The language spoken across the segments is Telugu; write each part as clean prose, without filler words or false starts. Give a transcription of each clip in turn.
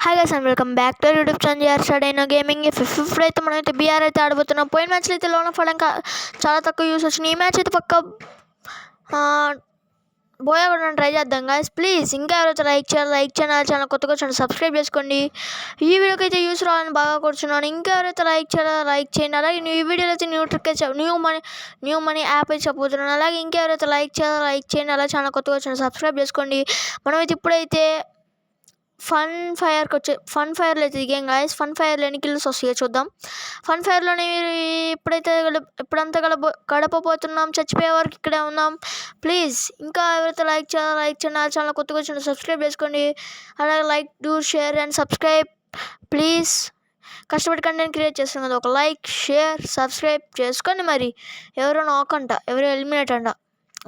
Hi guys and welcome back to YouTube channel యార్షడైన గేమింగ్. ఫిఫ్త్ అయితే మనమైతే బీఆర్ అయితే ఆడబోతున్నాం. పోయిన మ్యాచ్లో అయితే లోన్ ఆఫ్ అవడం చాలా తక్కువ యూస్ వచ్చినాయి. ఈ మ్యాచ్ అయితే పక్క బోయా కూడా ట్రై చేద్దాం గాయస్. ప్లీజ్ ఇంకా ఎవరైతే లైక్ చేయాలి ఛానల్ కొత్తగా ఛానల్ సబ్స్క్రైబ్ చేసుకోండి. ఈ వీడియోకి అయితే యూస్ రావాలని బాగా కూర్చున్నాను. ఇంకా ఎవరైతే లైక్ చేయండి. అలాగే ఈ వీడియోలో అయితే న్యూ మనీ యాప్ అయితే చెప్పబోతున్నాను. అలాగే ఇంకా ఎవరైతే లైక్ చేయండి. అలాగే ఛానల్ కొత్తగా ఛానల్ సబ్స్క్రైబ్ చేసుకోండి. మనమైతే ఇప్పుడైతే ఫన్ ఫైర్లో అయితే దిగాం గాయస్. ఫన్ ఫైర్లో ఎన్ని కిల్స్ వస్తాయో చూద్దాం. ఫన్ ఫైర్లోనే ఇప్పుడంతా గడపబోతున్నాం. చచ్చిపోయే వరకు ఇక్కడే ఉన్నాం. ప్లీజ్ ఇంకా ఎవరైతే లైక్ చేయండి. నా ఛానల్ కొత్తగా వచ్చిన సబ్స్క్రైబ్ చేసుకోండి. అలాగే like do share and subscribe please. కష్టపడి కంటెంట్ క్రియేట్ చేస్తాం కదా, ఒక లైక్ షేర్ సబ్స్క్రైబ్ చేసుకోండి. మరి ఎవరో నాకంట, ఎవరో ఎలిమినేట్ అంట.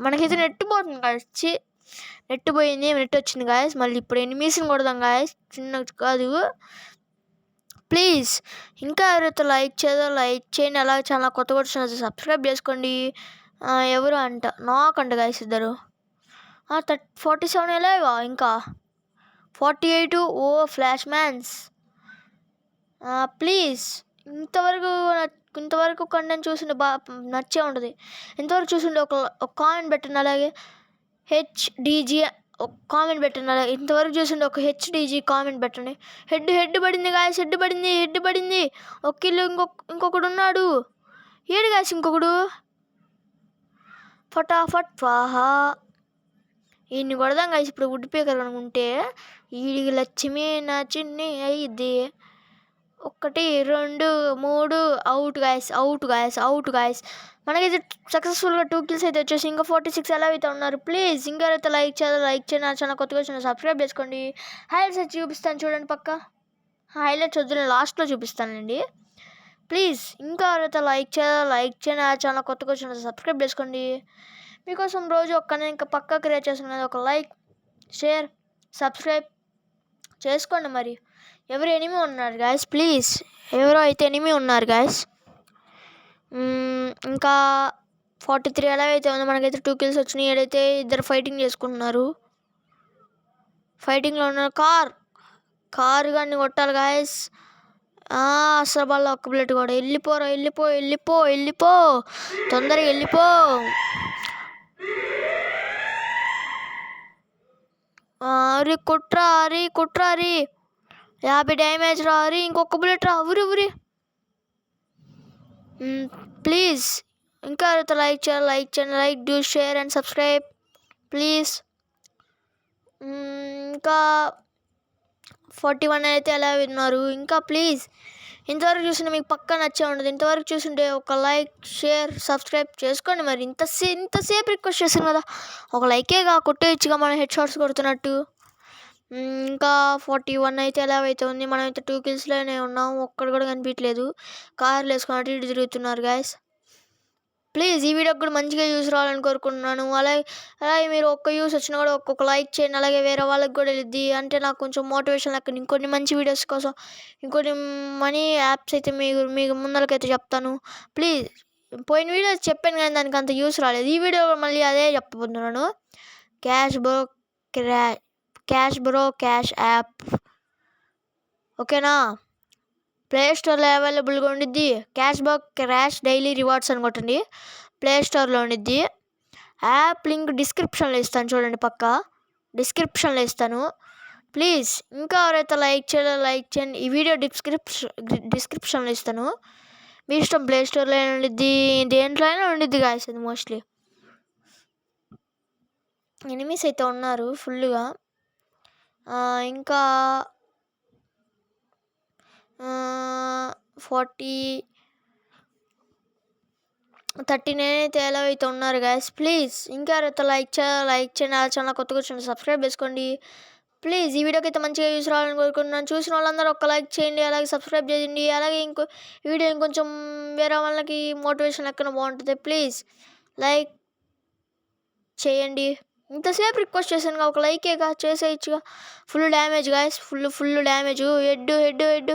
మనకైతే నెట్ పోతుంది వచ్చి నెట్ పోయింది, నెట్ వచ్చింది గాయస్. మళ్ళీ ఇప్పుడు ఎనిమిస్ని కొడదాం గాయస్, చిన్న కాదు. ప్లీజ్ ఇంకా ఎవరైతే లైక్ చేయండి. అలాగే చాలా కొత్త వచ్చిన సబ్స్క్రైబ్ చేసుకోండి. ఎవరు అంట నాకంట గాయస్ ఇద్దరు 47 వెళ్ళావా, ఇంకా 48. ఓ ఫ్లాష్ మ్యాన్స్. ప్లీజ్ ఇంతవరకు కంటెంట్ చూసిండే నచ్చే ఉంటుంది. ఇంతవరకు చూసిండే ఒక కామెంట్ పెట్టండి. అలాగే హెచ్డిజీ ఒక కామెంట్ పెట్టండి. అలాగే ఇంతవరకు చూసిండే ఒక హెచ్డిజీ కామెంట్ పెట్టండి. హెడ్ పడింది గాయస్, హెడ్ పడింది. ఒక కిలో ఇంకొకడు ఉన్నాడు. ఏడు గాయస్ ఇంకొకడు. ఫటాఫట్ వాహా ఈయన్ని కొడదాం గాయస్. ఇప్పుడు వుడ్ పేకర్ అనుకుంటే ఈడికి లక్ష్మి నా చిన్ని అయ్యిద్ది. 1 2 3 అవుట్ గాయస్. మనకైతే సక్సెస్ఫుల్గా 2 kills అయితే వచ్చేసి ఇంకా 46 ఎలా అయితే ఉన్నారు. ప్లీజ్ ఇంకా అయితే లైక్ చేయండి. నా ఛానల్ కొత్తగా వచ్చిన సబ్స్క్రైబ్ చేసుకోండి. హైలైట్స్ అయితే చూపిస్తాను చూడండి. పక్క హైలైట్స్ వద్దు, నేను లాస్ట్లో చూపిస్తానండి. ప్లీజ్ ఇంకా ఎవరైతే లైక్ చేయండి. నా ఛానల్ కొత్తగా వచ్చిన సబ్స్క్రైబ్ చేసుకోండి. మీకోసం రోజు నేను ఇంకా పక్కా క్రియేట్ చేస్తున్నాను. ఒక లైక్ షేర్ సబ్స్క్రైబ్ చేసుకోండి. మరి ఎవరు ఎనిమి ఉన్నారు గాయస్, ప్లీజ్ ఎవరో అయితే ఎనిమి ఉన్నారు గాయస్. ఇంకా 43 ఎలా అయితే ఉందో. మనకైతే 2 kills వచ్చినాయి. ఏడైతే ఇద్దరు ఫైటింగ్ చేసుకుంటున్నారు. ఫైటింగ్లో ఉన్నారు. కారు కానీ కొట్టాలి గాయస్. అసలు వాళ్ళ ఒక్క బుల్లెట్ కూడా. వెళ్ళిపో తొందరగా వెళ్ళిపో. అరే కుట్రా 50 డ్యామేజ్ రా. అరే ఇంకొక బుల్లెట్ రా. ఉరి ప్లీజ్ ఇంకా ఎవరైతే లైక్ చేయండి. Like do share and subscribe please. ఇంకా 41 అయితే ఎలా విన్నారు. ఇంకా ప్లీజ్ ఇంతవరకు చూసింటే మీకు పక్కా నచ్చే ఉంటుంది. ఇంతవరకు చూసింటే ఒక లైక్ షేర్ సబ్స్క్రైబ్ చేసుకోండి. మరి ఇంతసేపు రిక్వెస్ట్ చేస్తాను కదా, ఒక లైకేగా కొట్టేయచ్చుగా మనం హెడ్ షాట్స్ కొడుతున్నట్టు. ఇంకా 41 అయితే ఎలా అయితే ఉంది. మనమైతే 2 killsలోనే ఉన్నాం. ఒక్కడు కూడా కనిపించలేదు. కార్లు వేసుకొని అటు ఇటు తిరుగుతున్నారు గాయస్. ప్లీజ్ ఈ వీడియోకి కూడా మంచిగా యూస్ రావాలని కోరుకుంటున్నాను. అలాగే మీరు ఒక్క యూస్ వచ్చినా కూడా ఒక్కొక్క లైక్ చేయండి. అలాగే వేరే వాళ్ళకి కూడా వెళ్ళిద్ది. అంటే నాకు కొంచెం మోటివేషన్ లెక్క ఇంకొన్ని మంచి వీడియోస్ కోసం ఇంకొన్ని మనీ యాప్స్ అయితే మీకు ముందరకైతే చెప్తాను. ప్లీజ్ పోయిన వీడియో చెప్పాను కానీ దానికి అంత యూస్ రాలేదు. ఈ వీడియో మళ్ళీ అదే చెప్పబోతున్నాను. క్యాష్ యాప్ ఓకేనా. ప్లేస్టోర్లో అవైలబుల్గా ఉండిద్ది. క్యాష్ డైలీ రివార్డ్స్ అని కొట్టండి. ప్లేస్టోర్లో ఉండిద్ది. యాప్ లింక్ డిస్క్రిప్షన్లో ఇస్తాను చూడండి. పక్క డిస్క్రిప్షన్లో ఇస్తాను. ప్లీజ్ ఇంకా ఎవరైతే లైక్ చేయండి. ఈ వీడియో డిస్క్రిప్షన్లో ఇస్తాను. మీ ఇష్టం. ప్లేస్టోర్లో ఉండిద్ది, దేంట్లో అయినా ఉండిద్ది గాయస్. అది మోస్ట్లీ ఎనిమీస్ అయితే ఉన్నారు ఫుల్గా. ఇంకా 39 అయితే ఎలా అయితే ఉన్నారు గాయస్. ప్లీజ్ ఇంకా ఎవరైతే లైక్ చేయండి. నా ఛానల్ కొత్తగా వచ్చిన సబ్స్క్రైబ్ చేసుకోండి. ప్లీజ్ ఈ వీడియోకి అయితే మంచిగా యూస్ రావాలని కోరుకుంటున్నాను. చూసిన వాళ్ళందరూ ఒక లైక్ చేయండి. అలాగే సబ్స్క్రైబ్ చేయండి. అలాగే ఈ వీడియో ఇంకొంచెం వేరే వాళ్ళకి మోటివేషన్ లెక్కన బాగుంటుంది. ప్లీజ్ లైక్ చేయండి. ఇంతసేపు రిక్వెస్ట్ చేశాను, ఒక లైకేగా చేసేయచ్చుగా. Full damage guys, full damage. Head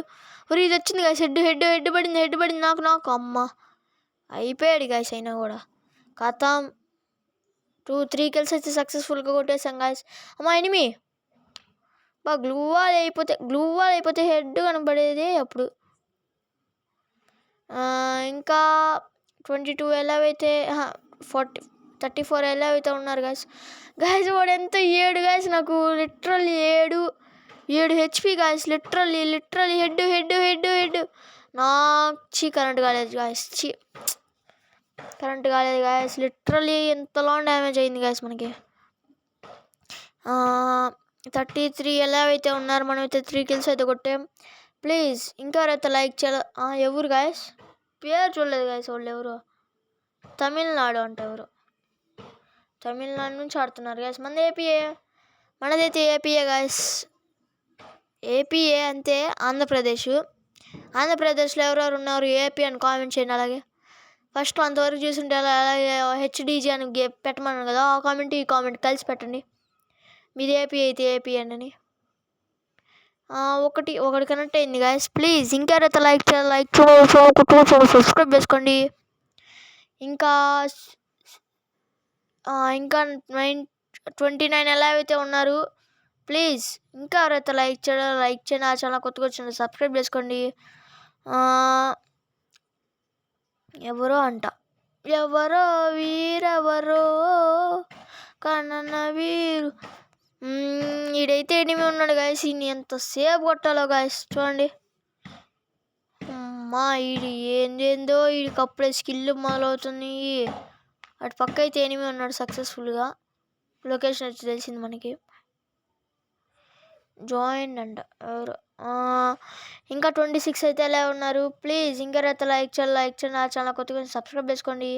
మరి ఇది వచ్చింది గాయస్. హెడ్ పడింది నాకు అమ్మ అయిపోయాడు గాయస్. అయినా కూడా కథం 2-3 kills అయితే సక్సెస్ఫుల్గా కొట్టేసాం గాయస్. అమ్మా ఎనిమి గ్లూ వాల్ అయిపోతే హెడ్ కనబడేదే అప్పుడు. ఇంకా 22 ఎలావైతే 34 ఎలావైతే ఉన్నారు గాయస్. వాడు ఎంత 7 గాయస్, నాకు literally 7 HP guys. Literally head నాకు కరెంట్ కాలేదు గాయస్. కరెంట్ కాలేదు గాయస్. లిటరల్లీ ఎంత లాంగ్ డ్యామేజ్ అయింది గాయస్ మనకి. 33 ఎలావైతే ఉన్నారు, మనమైతే 3 kills అయితే కొట్టాం. ప్లీజ్ ఇంకా ఎవరైతే లైక్ చేయాలి. ఎవరు గాయస్ పేరు చూడలేదు గాయస్, వాళ్ళు ఎవరు తమిళనాడు అంటే ఎవరు తమిళనాడు నుంచి ఆడుతున్నారు గాయస్. మనదైతే ఏపీఏ గాయస్. ఏపీఏ అంతే, ఆంధ్రప్రదేశ్లో ఎవరెవరు ఉన్నారు ఏపీ అని కామెంట్ చేయండి. అలాగే ఫస్ట్ అంతవరకు చూసుంటే అలాగే హెచ్డీజీ అని పెట్టమన్నాను కదా, ఆ కామెంట్ ఈ కామెంట్ కలిసి పెట్టండి. మీది ఏపీ అయితే ఏపీ అని. ఒకటి కనెక్ట్ అయింది గాయస్. ప్లీజ్ ఇంకెవరైతే లైక్ చేయాలి, సబ్స్క్రైబ్ చేసుకోండి. ఇంకా 29 ఎలా అయితే ఉన్నారు. ప్లీజ్ ఇంకా ఎవరైతే లైక్ చేయండి. ఆ ఛానల్ కొత్తగా వచ్చిన సబ్స్క్రైబ్ చేసుకోండి. ఎవరో వీరెవరో కనన వీరు. ఈడైతే ఎనిమి ఉన్నాడు గాయస్. ఈయన ఎంతసేపు కొట్టాలో గాయస్ చూడండి. ఈడి ఏందేందో వీడికి అప్పుడే స్కిల్ మొదలవుతుంది. అటు పక్క అయితే ఎనిమి ఉన్నాడు సక్సెస్ఫుల్గా. లొకేషన్ వచ్చి తెలిసింది మనకి. జాయిన్ అంట ఎవరు. ఇంకా 26 అయితే ఎలా ఉన్నారు. ప్లీజ్ ఇంకెవరైతే లైక్ చేయండి. ఆ ఛానల్ కొత్తగా సబ్స్క్రైబ్ చేసుకోండి.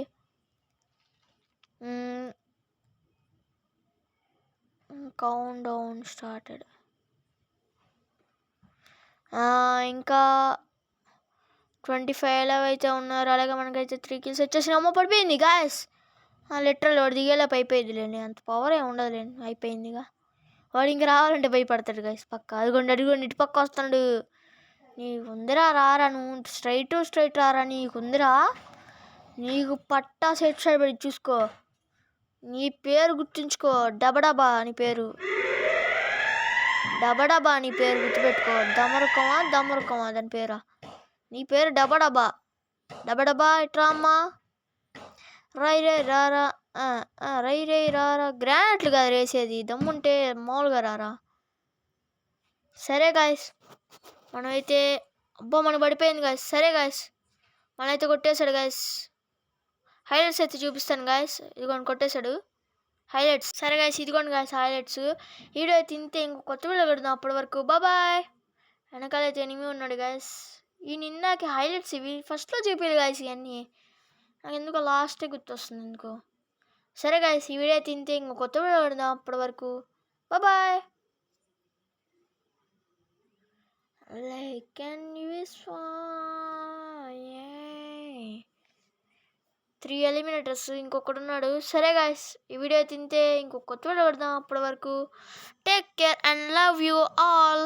Count down started. ఇంకా 25 ఎలా అయితే ఉన్నారు. అలాగే మనకైతే 3 kills వచ్చేసి అమ్మ పడిపోయింది గాయస్. లిటరల్ వాడు దిగేలోపు అయిపోయిందిలేండి, అంత పవర్ ఏమి ఉండదులేండి, అయిపోయిందిగా. వాడు ఇంక రావాలంటే భయపడతాడు గాయస్ పక్క. అదిగోండి ఇటు పక్క వస్తాడు. నీకుందిరా రారా, నువ్వు స్ట్రైట్ రారా, నీకుందిరా, నీకు పట్టా సెట్ సైడ్ పెట్టి చూసుకో. నీ పేరు గుర్తుంచుకో, డబడబా నీ పేరు గుర్తుపెట్టుకో. దమరుకమా దాని పేరా, నీ పేరు డబడబా ఇట్రా అమ్మా. రై రారా, రారా. గ్రానైట్లు కాదు రేసేది, దమ్ముంటే మామూలుగా రారా. సరే గాయస్, మనమైతే మనకు పడిపోయింది గాయస్. సరే గాయస్, మనైతే కొట్టేశాడు గాయస్. హైలైట్స్ అయితే చూపిస్తాను గాయస్. ఇదిగోండి కొట్టేశాడు హైలైట్స్. సరే గాయస్, ఇదిగోండి గాయస్ హైలైట్స్. వీడియో అయితే ఇంతే. ఇంకో కొత్త వీడియో పెడదాం, అప్పటి వరకు బాయ్. వెనకాలైతే ఎనిమి ఉన్నాడు గాయస్. ఈ నిన్నాకి హైలైట్స్ ఇవి ఫస్ట్లో చూపించాలి గాయస్. ఇవన్నీ నాకు ఎందుకో లాస్టే గుర్తొస్తుంది ఎందుకో. సరే గాయస్, ఈ వీడియో అయితే ఇంతే. ఇంకో కొత్త వీడియో పెడదాం, అప్పటి వరకు bye. Like and use 3 eliminators, ఇంకొకడు ఉన్నాడు. సరే గాయస్, ఈ వీడియో తింటే ఇంకొక కొత్త వీడియో పెడదాం, అప్పటి వరకు take care and love you all.